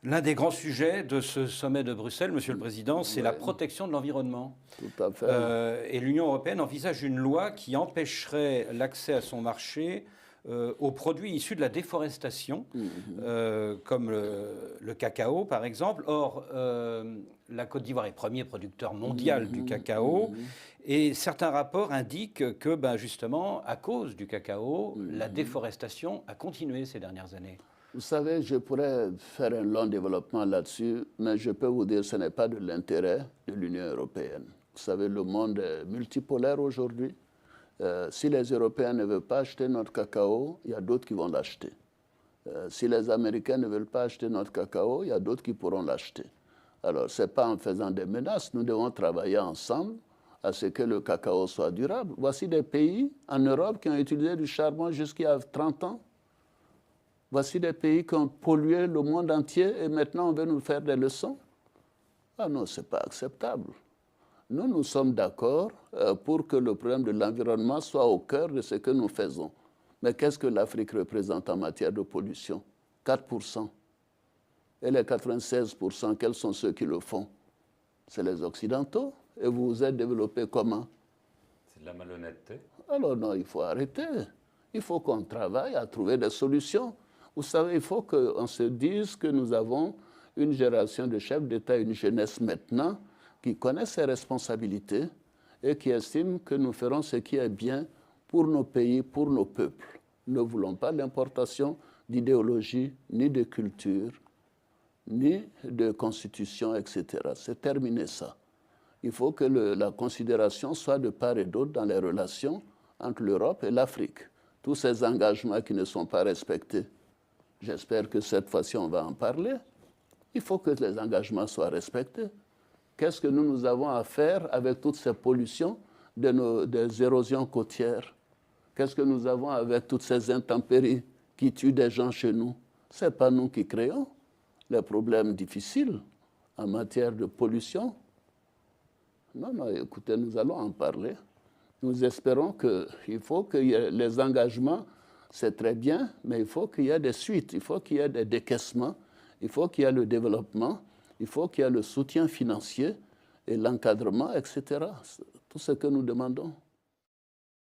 L'un des grands sujets de ce sommet de Bruxelles, Monsieur le Président, c'est la protection de l'environnement. Tout à fait. Et l'Union européenne envisage une loi qui empêcherait l'accès à son marché aux produits issus de la déforestation, comme le cacao par exemple. Or, la Côte d'Ivoire est premier producteur mondial du cacao, et certains rapports indiquent que justement, à cause du cacao, la déforestation a continué ces dernières années. Vous savez, je pourrais faire un long développement là-dessus, mais je peux vous dire que ce n'est pas de l'intérêt de l'Union européenne. Vous savez, le monde est multipolaire aujourd'hui. Si les Européens ne veulent pas acheter notre cacao, il y a d'autres qui vont l'acheter. Si les Américains ne veulent pas acheter notre cacao, il y a d'autres qui pourront l'acheter. Alors, ce n'est pas en faisant des menaces. Nous devons travailler ensemble à ce que le cacao soit durable. Voici des pays en Europe qui ont utilisé du charbon jusqu'il y a 30 ans. Voici des pays qui ont pollué le monde entier et maintenant on veut nous faire des leçons. Ah non, ce n'est pas acceptable. Nous sommes d'accord pour que le problème de l'environnement soit au cœur de ce que nous faisons. Mais qu'est-ce que l'Afrique représente en matière de pollution? 4%. Et les 96%, quels sont ceux qui le font? C'est les Occidentaux. Et vous vous êtes développés comment? C'est de la malhonnêteté. Alors non, il faut arrêter. Il faut qu'on travaille à trouver des solutions. Vous savez, il faut qu'on se dise que nous avons une génération de chefs d'État, une jeunesse maintenant, qui connaît ses responsabilités et qui estime que nous ferons ce qui est bien pour nos pays, pour nos peuples. Nous ne voulons pas l'importation d'idéologie, ni de culture, ni de constitution, etc. C'est terminé ça. Il faut que la considération soit de part et d'autre dans les relations entre l'Europe et l'Afrique. Tous ces engagements qui ne sont pas respectés, j'espère que cette fois-ci on va en parler. Il faut que les engagements soient respectés. Qu'est-ce que nous avons à faire avec toutes ces pollutions des érosions côtières? Qu'est-ce que nous avons avec toutes ces intempéries qui tuent des gens chez nous? Ce n'est pas nous qui créons les problèmes difficiles en matière de pollution. Non, non, écoutez, nous allons en parler. Nous espérons qu'il faut que les engagements, c'est très bien, mais il faut qu'il y ait des suites, il faut qu'il y ait des décaissements, il faut qu'il y ait le développement, il faut qu'il y ait le soutien financier et l'encadrement, etc. Tout ce que nous demandons.